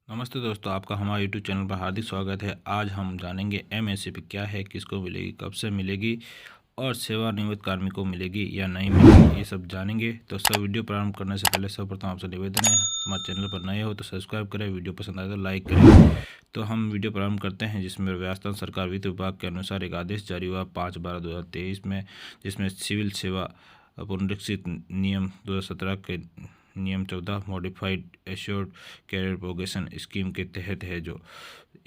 नमस्ते दोस्तों, आपका हमारे यूट्यूब चैनल पर हार्दिक स्वागत है। आज हम जानेंगे एमएसपी क्या है, किसको मिलेगी, कब से मिलेगी और सेवानिवृत्त कार्मिकों को मिलेगी या नहीं मिलेगी, ये सब जानेंगे। तो सब वीडियो प्रारंभ करने से पहले सर्वप्रथम आपसे निवेदन है, हमारे चैनल पर नए हो तो सब्सक्राइब करें, वीडियो पसंद आए तो लाइक करें। तो हम वीडियो प्रारंभ करते हैं, जिसमें राजस्थान सरकार वित्त विभाग के अनुसार एक आदेश जारी हुआ 5/12/2023 में, जिसमें सिविल सेवा पुनरीक्षित नियम 2017 के नियम 14 modified assured career progression scheme के तहत है। जो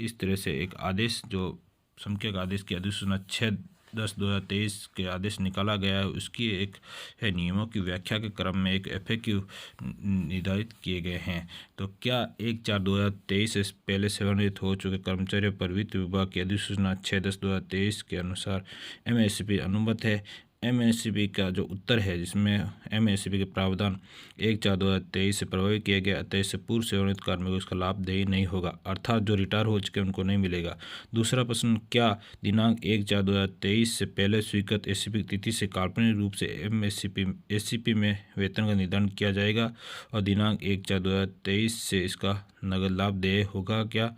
इस तरह से एक आदेश, जो संख्यक आदेश की अधिसूचना 6/10/2023 के आदेश निकाला गया है, उसकी एक है नियमों की व्याख्या के क्रम में एक FAQ निर्धारित किए गए हैं। तो क्या 1/4/2023 से पहले सेवानिवृत्त हो चुके कर्मचारियों पर वित्त विभाग की अधिसूचना 6/10/2023 के अनुसार MSP अनुबंध है? MSP का जो उत्तर है, जिसमें MSP के प्रावधान 1/4/2023 से प्रभावित किया गया, अतः इससे पूर्व सेवानिवृत्त कार्मिकों को इसका लाभ देय नहीं होगा, अर्थात जो रिटायर हो चुके उनको नहीं मिलेगा। दूसरा प्रश्न, क्या दिनांक 1/4/2023 से पहले स्वीकृत SCP की तिथि से काल्पनिक रूप से SCP में वेतन का निर्धारण किया जाएगा और दिनांक 1/4/2023 से इसका नगद लाभ देय होगा क्या?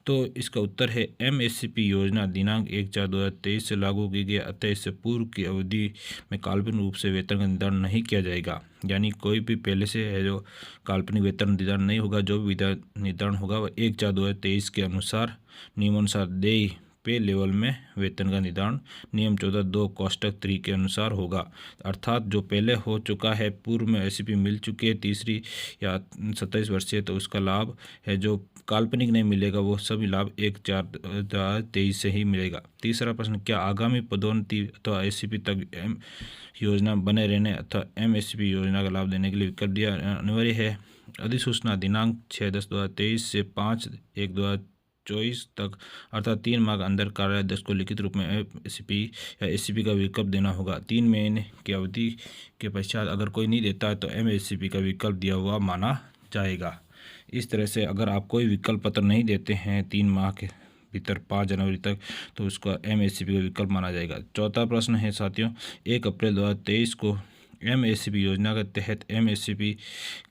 तो इसका उत्तर है MSP योजना दिनांक 1/4/2023 से लागू की गई, अतः इससे पूर्व की अवधि में काल्पनिक रूप से वेतन का निर्धारण नहीं किया जाएगा। यानी कोई भी पहले से है जो काल्पनिक वेतन निर्धारण नहीं होगा, जो भी निर्धारण होगा वह 1/4/2023 के अनुसार नियमानुसार देय पे लेवल में वेतन का निर्धारण नियम 14(2) कोष्टक 3 के अनुसार होगा। अर्थात जो पहले हो चुका है, पूर्व में SCP मिल चुकी है तीसरी या 27 वर्षीय, तो उसका लाभ है जो काल्पनिक नहीं मिलेगा, वो सभी लाभ 1/4/2023 से ही मिलेगा। तीसरा प्रश्न, क्या आगामी पदोन्नति अथवा SCP तक योजना बने रहने अथवा MSP योजना का लाभ देने के लिए विकल्प दिया अनिवार्य है? अधिसूचना दिनांक 6/10/2023 से 5/1/2024 तक अर्थात 3 माह के अंदर कार्यालय अध्यक्ष को लिखित रूप में MSP या SCP का विकल्प देना होगा। 3 महीने की अवधि के पश्चात अगर कोई नहीं देता है तो MSP का विकल्प दिया हुआ माना जाएगा। इस तरह से अगर आप कोई विकल्प पत्र नहीं देते हैं 3 माह के भीतर 5 जनवरी तक, तो उसका MSP का विकल्प माना जाएगा। चौथा प्रश्न है साथियों, 1 अप्रैल 2023 को MSP योजना के तहत MSP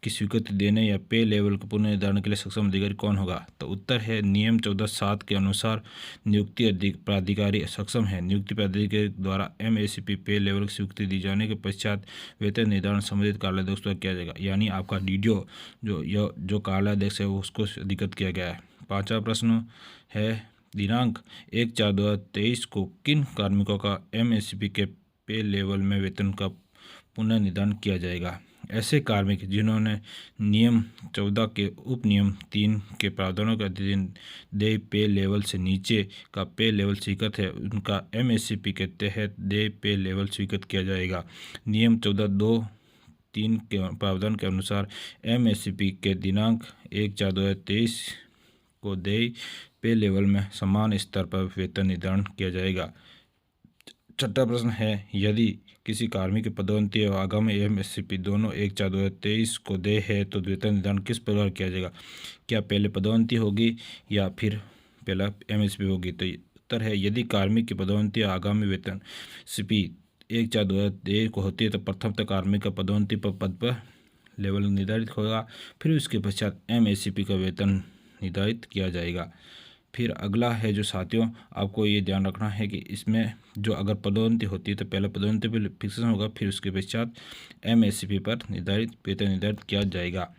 की स्वीकृति देने या पे लेवल के पुनर्निर्धारण के लिए सक्षम अधिकारी कौन होगा? तो उत्तर है नियम 14(7) के अनुसार नियुक्ति प्राधिकारी सक्षम है। नियुक्ति प्राधिकारी द्वारा MSP पे लेवल की स्वीकृति दी जाने के पश्चात वेतन निर्धारण संबंधित कार्यालय अध्यक्ष द्वारा किया जाएगा। यानी आपका DDO जो कार्यालय अध्यक्ष है उसको अधिकृत किया गया है। पांचवा प्रश्न है, दिनांक 1/4/2023 को किन कार्मिकों का MSP के पे लेवल में वेतन का पुनर्निर्धारण किया जाएगा? ऐसे कार्मिक जिन्होंने नियम 14 के उप नियम 3 के प्रावधानों के अधीन देय पे लेवल से नीचे का पे लेवल स्वीकृत है, उनका MSP के तहत देय पे लेवल स्वीकृत किया जाएगा। नियम 14(2)(3) के प्रावधान के अनुसार MSP के दिनांक 1/4/2023 को देय पे लेवल में समान स्तर पर वेतन निर्धारण किया जाएगा। छठा प्रश्न है, यदि किसी कार्मिक की पदोन्नति और आगामी MSP दोनों 1/4/2023 को देय है तो वेतन निर्धारण किस प्रकार किया जाएगा? क्या पहले पदोन्नति होगी या फिर पहला MSP होगी? तो उत्तर है, यदि कार्मिक की पदोन्नति और आगामी वेतन CP 1/4/2023 को होती है तो प्रथम तक कार्मिक का पदोन्नति पर पद पर लेवल निर्धारित होगा, फिर उसके पश्चात MSP का वेतन निर्धारित किया जाएगा। फिर अगला है जो साथियों, आपको ये ध्यान रखना है कि इसमें जो अगर पदोन्नति होती है तो पहले पदोन्नति पर फिक्सेशन होगा, फिर उसके पश्चात MSP पर वेतन निर्धारित किया जाएगा।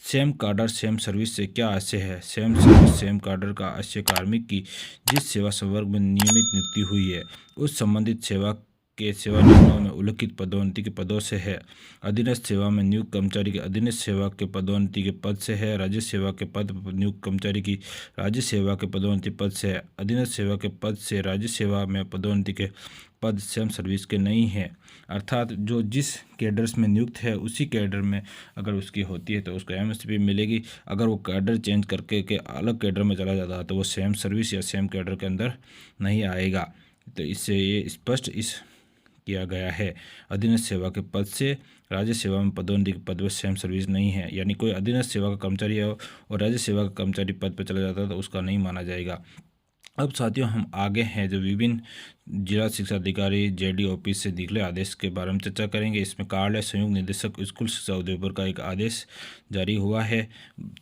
सेम कार्डर सेम सर्विस से क्या आशय है? सेम सर्विस सेम कार्डर का आशय कार्मिक की जिस सेवा संवर्ग में नियमित नियुक्ति हुई है उस संबंधित सेवा के सेवा नियमों में उल्लिखित पदोन्नति के पदों से है। अधीनस्थ सेवा में नियुक्त कर्मचारी के अधीनस्थ सेवा के पदोन्नति के पद से है। राज्य सेवा के पद पर नियुक्त कर्मचारी की राज्य सेवा के पदोन्नति पद से है। अधीनस्थ सेवा के पद से राज्य सेवा में पदोन्नति के पद सेम सर्विस के नहीं है, अर्थात जो जिस कैडर्स में नियुक्त है उसी कैडर में अगर उसकी होती है तो उसको MSP मिलेगी। अगर वो कैडर चेंज करके के अलग कैडर में चला जाता है तो वो सेम सर्विस या सेम कैडर के अंदर नहीं आएगा। तो इससे ये स्पष्ट किया गया है, अधीनस्थ सेवा के पद से राज्य सेवा में पदोन्नति के पद पर सेम सर्विस नहीं है। यानी कोई अधीनस्थ सेवा का कर्मचारी है और राज्य सेवा का कर्मचारी पद पर चला जाता है तो उसका नहीं माना जाएगा। अब साथियों हम आगे हैं जो विभिन्न जिला शिक्षा अधिकारी जेडी ऑफिस से निकले आदेश के बारे में चर्चा करेंगे। इसमें कार्यालय संयुक्त निदेशक स्कूल शिक्षा उदयपुर का एक आदेश जारी हुआ है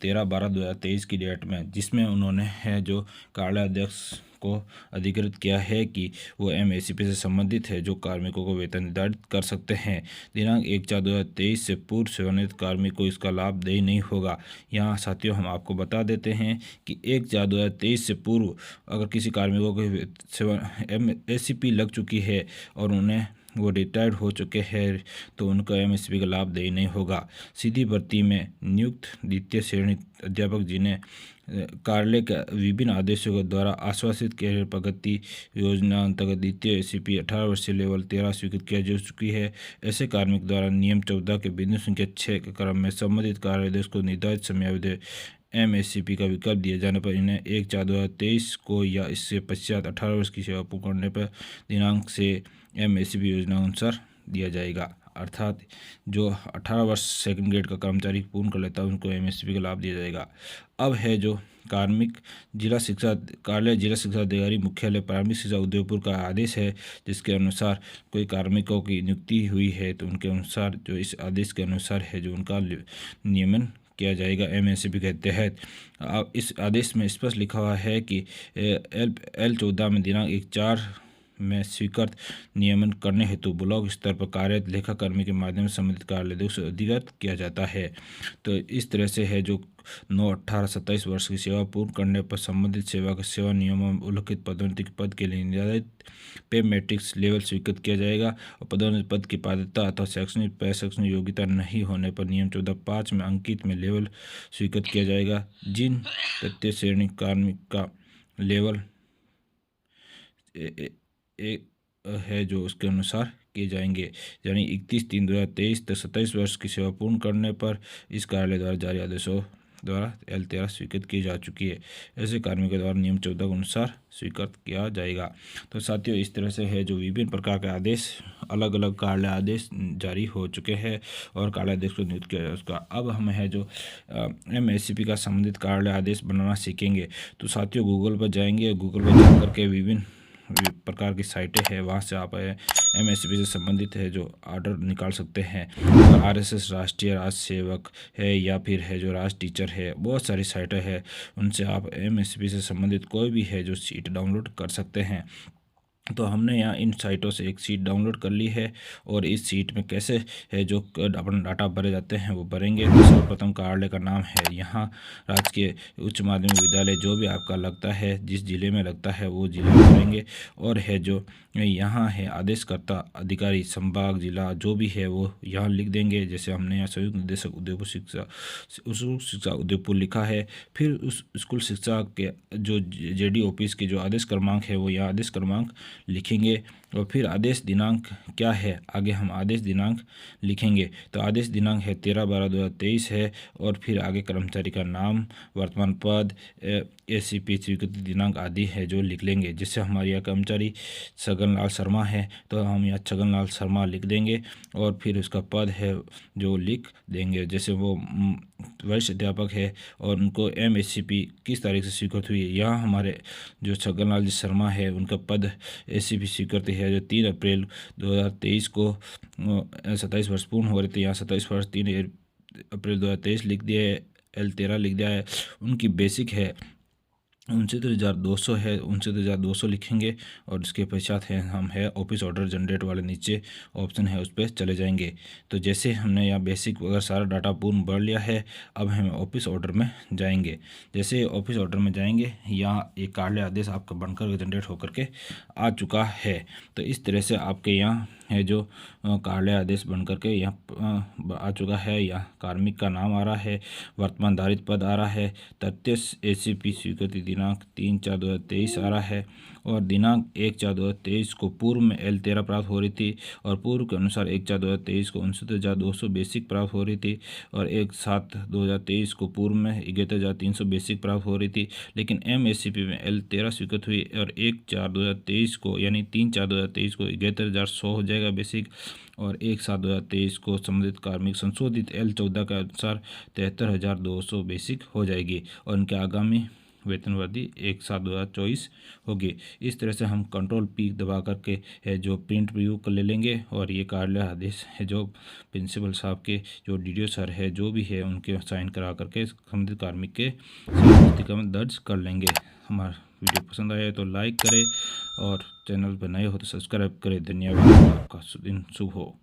13/12/2023 की डेट में, जिसमें उन्होंने है जो कार्यालय अध्यक्ष को अधिकृत किया है कि वो एमएसपी से संबंधित है जो कार्मिकों को वेतन निर्धारित कर सकते हैं। दिनांक 1/4/2023 से पूर्व सेवानिवृत्त कार्मिक को इसका लाभ देय नहीं होगा। यहाँ साथियों हम आपको बता देते हैं कि 1/4/2023 से पूर्व अगर किसी कार्मिकों को सेवा एमएसपी लग चुकी है और उन्हें वो रिटायर्ड हो चुके हैं तो उनका एमएसपी का लाभ देय नहीं होगा। सीधी भर्ती में नियुक्त द्वितीय श्रेणी अध्यापक जिन्हें कार्यालय के विभिन्न आदेशों के द्वारा आश्वासित कैरियर प्रगति योजना अंतर्गत द्वितीय एसीपी 18 वर्षीय लेवल 13 स्वीकृत किया जा चुकी है, ऐसे कार्मिक द्वारा नियम 14 के बिंदु संख्या 6 के क्रम में संबंधित कार्यालय को निर्धारित समयावधि एमएससीपी का विकल्प दिए जाने पर इन्हें 1/4/2023 को या इससे पश्चात 18 वर्ष की सेवा पूर्ण करने पर दिनांक से एमएससीपी योजना अनुसार दिया जाएगा। अर्थात जो 18 वर्ष सेकंड ग्रेड का कर्मचारी पूर्ण कर लेता है उनको एमएसपी का लाभ दिया जाएगा। अब है जो कार्मिक जिला शिक्षा कार्यालय जिला शिक्षा अधिकारी मुख्यालय प्राथमिक शिक्षा उदयपुर का आदेश है, जिसके अनुसार कोई कार्मिकों की नियुक्ति हुई है तो उनके अनुसार जो इस आदेश के अनुसार है जो उनका नियमन किया जाएगा एमएसपी के तहत। अब इस आदेश में स्पष्ट लिखा हुआ है कि L14 में दिनांक 1/4 में स्वीकृत नियमन करने हेतु ब्लॉक स्तर पर कार्यरत लेखाकर्मी के माध्यम से संबंधित कार्यालय से अधिकृत किया जाता है। तो इस तरह से है जो 9, 18, 27 वर्ष की सेवा पूर्ण करने पर संबंधित सेवा के सेवा नियमों में उल्लिखित पदोन्नति के पद के लिए निर्धारित पे मैट्रिक्स लेवल स्वीकृत किया जाएगा और पदोन्नति पद की पात्रता अथवा शैक्षणिक योग्यता नहीं होने पर नियम 14(5) में अंकित में लेवल स्वीकृत किया जाएगा। जिन तृतीय श्रेणी कार्मिक का लेवल है जो उसके अनुसार किए जाएंगे, यानी 31/3/2023 तक 27 वर्ष की सेवा पूर्ण करने पर इस कार्यालय द्वारा जारी आदेशों द्वारा L13 स्वीकृत की जा चुकी है, ऐसे कार्मिकों द्वारा नियम 14 के अनुसार स्वीकृत किया जाएगा। तो साथियों इस तरह से है जो विभिन्न प्रकार के आदेश अलग अलग कार्यालय आदेश जारी हो चुके हैं और कार्यालय आदेश को नियुक्त किया जाए उसका। अब हम है जो एमएससीपी का संबंधित कार्यालय आदेश बनाना सीखेंगे। तो साथियों गूगल पर जाएंगे, गूगल पर जाकर के विभिन्न प्रकार की साइटें हैं, वहाँ से आप एमएसपी से संबंधित है जो ऑर्डर निकाल सकते हैं। आरएसएस राष्ट्रीय राज सेवक है या फिर है जो राज टीचर है, बहुत सारी साइटें हैं, उनसे आप एमएसपी से संबंधित कोई भी है जो सीट डाउनलोड कर सकते हैं। तो हमने यहाँ इन साइटों से एक सीट डाउनलोड कर ली है और इस सीट में कैसे है जो अपना डाटा भरे जाते हैं वो भरेंगे। तो सर्वप्रथम कार्यालय का नाम है, यहाँ राजकीय उच्च माध्यमिक विद्यालय जो भी आपका लगता है जिस जिले में लगता है वो जिला भरेंगे। और है जो यहाँ है आदेशकर्ता अधिकारी संभाग जिला जो भी है वो यहाँ लिख देंगे। जैसे हमने यहाँ संयुक्त निदेशक उदयपुर शिक्षा उदयपुर लिखा है। फिर उस स्कूल शिक्षा के जो जेडी ऑफिस के जो आदेश क्रमांक है वो यहाँ आदेश क्रमांक लिखेंगे और फिर आदेश दिनांक क्या है आगे हम आदेश दिनांक लिखेंगे। तो आदेश दिनांक है 13/12/2023 है और फिर आगे कर्मचारी का नाम, वर्तमान पद, एसीपी स्वीकृति दिनांक आदि है जो लिख लेंगे। जैसे हमारे यहाँ कर्मचारी छगनलाल शर्मा है तो हम यहाँ छगनलाल शर्मा लिख देंगे और फिर उसका पद है जो लिख देंगे। जैसे वो वरिष्ठ अध्यापक है और उनको एमएससीपी किस तारीख से स्वीकृत हुई है, यहाँ हमारे जो छगनलाल जी शर्मा है उनका पद एसीपी स्वीकृति है जो 3 अप्रैल 2023 को 27 वर्ष पूर्ण हो रहे थे। यहाँ 27 वर्ष 3 अप्रैल 2023 लिख दिया है, L13 लिख दिया है। उनकी बेसिक है 69,200 है, 69,200 लिखेंगे और उसके पश्चात है हम है ऑफिस ऑर्डर जनरेट वाले नीचे ऑप्शन है उस पर चले जाएंगे। तो जैसे हमने यहाँ बेसिक वगैरह सारा डाटा पूर्ण भर लिया है, अब हम ऑफिस ऑर्डर में जाएंगे। जैसे ऑफिस ऑर्डर में जाएंगे यहाँ एक कार्यालय आदेश आपका बनकर जनरेट होकर के आ चुका है। तो इस तरह से आपके यहाँ है जो कार्यालय आदेश बनकर के यहाँ आ चुका है। यहाँ कार्मिक का नाम आ रहा है, वर्तमान धारित पद आ रहा है, तृतीय एसीपी स्वीकृति दिनांक 3/4/2023 आ रहा है और दिनांक 1/4/2023 को पूर्व में L13 प्राप्त हो रही थी और पूर्व के अनुसार 1/4/2023 को 69,200 बेसिक प्राप्त हो रही थी और 1/7/2023 को पूर्व में 71,300 बेसिक प्राप्त हो रही थी। लेकिन एमएससीपी में L13 स्वीकृत हुई और 1/4/2023 को यानी 3/4/2023 को 71,100 हो जाएगा बेसिक और 1/7/2023 को संबंधित कार्मिक संशोधित L14 के अनुसार 73,200 बेसिक हो जाएगी और इनके आगामी वेतनवृद्धि 1/7/2024 होगी। इस तरह से हम कंट्रोल P दबा करके है जो प्रिंट व्यू कर ले लेंगे और ये कार्यालय आदेश है जो प्रिंसिपल साहब के जो DDO सर है जो भी है उनके साइन करा करके संबंधित कार्मिक के पुस्तिका में दर्ज कर लेंगे। हमारा वीडियो पसंद आया तो लाइक करें और चैनल पर नए हो तो सब्सक्राइब करें। धन्यवाद। आपका दिन शुभ हो।